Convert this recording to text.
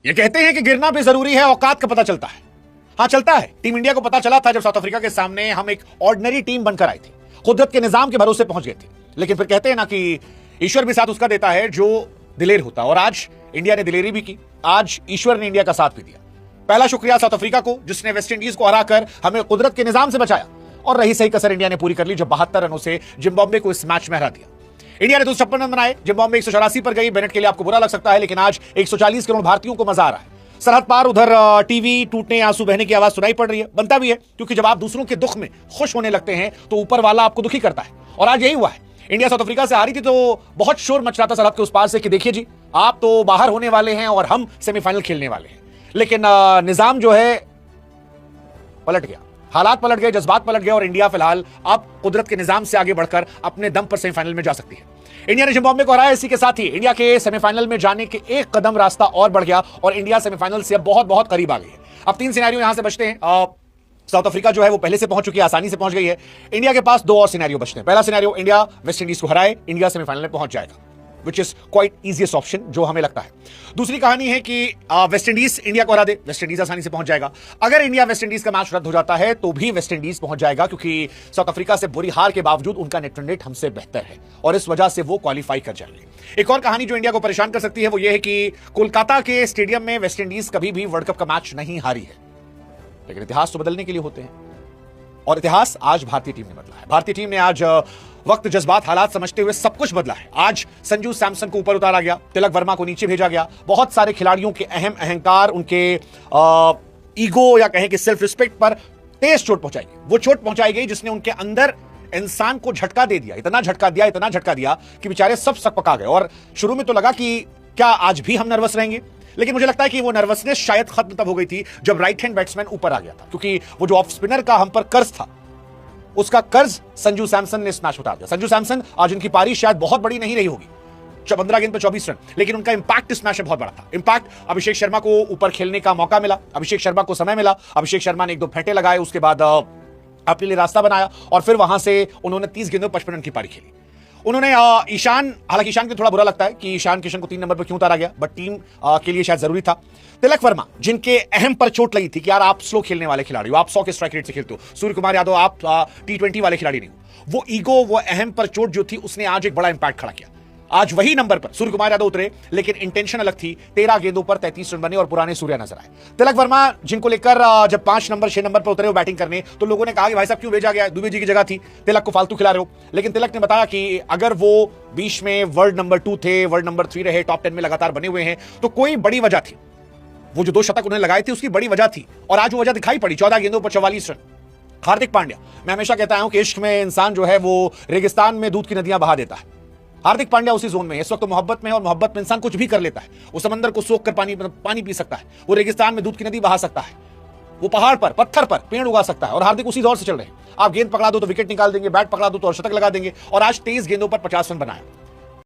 ये कहते हैं कि गिरना भी जरूरी है, औकात का पता चलता है। हाँ, चलता है। टीम इंडिया को पता चला था जब साउथ अफ्रीका के सामने हम एक ऑर्डिनरी टीम बनकर आई थी, कुदरत के निजाम के भरोसे पहुंच गए थे। लेकिन फिर कहते हैं ना कि ईश्वर भी साथ उसका देता है जो दिलेर होता है, और आज इंडिया ने दिलेरी भी की, आज ईश्वर ने इंडिया का साथ भी दिया। पहला शुक्रिया साउथ अफ्रीका को जिसने वेस्ट इंडीज को हराकर हमें कुदरत के निजाम से बचाया, और रही सही कसर इंडिया ने पूरी कर ली जब 72 रनों से जिम्बाब्वे को इस मैच में हरा दिया। इंडिया ने 256 रन बनाए, जिम्बाब्वे 184 पर गई। बेनेट के लिए आपको बुरा लग सकता है, लेकिन आज 140 करोड़ भारतीयों को मजा आ रहा है। सरहद पार उधर टीवी टूटने, आंसू बहने की आवाज सुनाई पड़ रही है। बनता भी है, क्योंकि जब आप दूसरों के दुख में खुश होने लगते हैं तो ऊपर वाला आपको दुखी करता है, और आज यही हुआ है। इंडिया साउथ अफ्रीका से हारी थी तो बहुत शोर मच रहा था सरहद के उस पार से कि देखिए जी, आप तो बाहर होने वाले हैं और हम सेमीफाइनल खेलने वाले हैं। लेकिन निजाम जो है पलट गया, हालात पलट गए, जज्बात पलट गए, और इंडिया फिलहाल अब कुदरत के निजाम से आगे बढ़कर अपने दम पर सेमीफाइनल में जा सकती है। इंडिया ने जिम्बाब्वे को हराया, इसी के साथ ही इंडिया के सेमीफाइनल में जाने के एक कदम रास्ता और बढ़ गया, और इंडिया सेमीफाइनल से अब बहुत बहुत करीब आ गई है। अब 3 सिनेरियो यहां से बचते हैं। साउथ अफ्रीका जो है वो पहले से पहुंच चुकी है, आसानी से पहुंच गई है। इंडिया के पास 2 और सिनेरियो बचते हैं। पहला सिनेरियो, इंडिया वेस्ट इंडीज को हराए, इंडिया सेमीफाइनल में पहुंच जाएगा, which is quite easiest option जो हमें लगता है। दूसरी कहानी है कि वेस्ट इंडीज इंडिया को हरा दे, वेस्ट इंडीज आसानी से पहुंच जाएगा। अगर इंडिया वेस्ट इंडीज का मैच रद्द हो जाता है तो भी वेस्ट इंडीज पहुंच जाएगा, क्योंकि साउथ अफ्रीका से बुरी हार के बावजूद उनका नेट रन रेट हमसे बेहतर है, और इस वजह से वो क्वालिफाई कर जाएंगे। एक और कहानी जो इंडिया को परेशान कर सकती है वो ये है कि कोलकाता के स्टेडियम में वेस्ट इंडीज कभी भी वर्ल्ड कप का मैच नहीं हारी है, लेकिन इतिहास तो बदलने के लिए होते हैं, और इतिहास आज भारतीय टीम ने बदला है। भारतीय टीम ने आज वक्त, जज्बात, हालात समझते हुए सब कुछ बदला है। आज संजू सैमसन को ऊपर उतारा गया, तिलक वर्मा को नीचे भेजा गया। बहुत सारे खिलाड़ियों के अहंकार, उनके ईगो या कहें कि सेल्फ रिस्पेक्ट पर तेज चोट पहुंचाई गई। वो चोट पहुंचाई गई जिसने उनके अंदर इंसान को झटका दे दिया, इतना झटका दिया कि बेचारे सब सकपका गए। और शुरू में तो लगा कि क्या आज भी हम नर्वस रहेंगे, लेकिन मुझे लगता है कि वो नर्वसनेस शायद खत्म तब हो गई थी जब राइट हैंड बैट्समैन ऊपर आ गया था, क्योंकि वो जो ऑफ स्पिनर का हम पर कर्ज था, उसका कर्ज संजू सैमसन ने इस मैच उतार दिया। संजू सैमसन, आज उनकी पारी शायद बहुत बड़ी नहीं रही होगी, 15 गेंद पर 24 रन, लेकिन उनका इंपैक्ट इस मैच में बहुत बड़ा था। इंपैक्ट, अभिषेक शर्मा को ऊपर खेलने का मौका मिला, अभिषेक शर्मा को समय मिला, अभिषेक शर्मा ने 1-2 फेंटे लगाए, उसके बाद अपने लिए रास्ता बनाया, और फिर वहां से उन्होंने 30 गेंदों 55 रन की पारी खेली। उन्होंने ईशान, हालांकि ईशान को थोड़ा बुरा लगता है कि ईशान किशन को 3 नंबर पर क्यों उतारा गया, बट टीम के लिए शायद जरूरी था। तिलक वर्मा, जिनके अहम पर चोट लगी थी कि यार आप स्लो खेलने वाले खिलाड़ी हो, आप 100 के स्ट्राइक रेट से खेलते हो, सूर्य कुमार यादव आप T20 वाले खिलाड़ी नहीं हो, वो ईगो, वो अहम पर चोट जो थी, उसने आज एक बड़ा इंपैक्ट खड़ा किया। आज वही नंबर पर सूर्य कुमार यादव उतरे, लेकिन इंटेंशन अलग थी। 13 गेंदों पर 33 रन बने और पुराने सूर्य नजर आए। तिलक वर्मा, जिनको लेकर जब 5 नंबर 6 नंबर पर उतरे वो बैटिंग करने, तो लोगों ने कहा कि भाई साहब क्यों भेजा गया, दुबे जी की जगह थी, तिलक को फालतू खिला रहे हो। लेकिन तिलक ने बताया कि अगर वो बीच में वर्ल्ड नंबर 2 थे, वर्ल्ड नंबर 3 रहे, टॉप 10 में लगातार बने हुए हैं, तो कोई बड़ी वजह थी। वो जो 2 शतक उन्होंने लगाए थे उसकी बड़ी वजह थी, और आज वो वजह दिखाई पड़ी। 14 गेंदों पर 44 रन। हार्दिक पांड्या, मैं हमेशा कहता हूं कि इश्क में इंसान जो है वो रेगिस्तान में दूध की नदियां बहा देता है। हार्दिक पांड्या उसी जोन में इस वक्त तो मोहब्बत में है, और मोहब्बत में इंसान कुछ भी कर लेता है। वो समंदर को सोख कर पानी पी सकता है, वो रेगिस्तान में दूध की नदी बहा सकता है, वो पहाड़ पर, पत्थर पर पेड़ उगा सकता है, और हार्दिक उसी दौर से चल रहे हैं। आप गेंद पकड़ा दो तो विकेट निकाल देंगे, बैट पकड़ा दो तो शतक लगा देंगे, और आज 23 गेंदों पर 50 रन बनाया।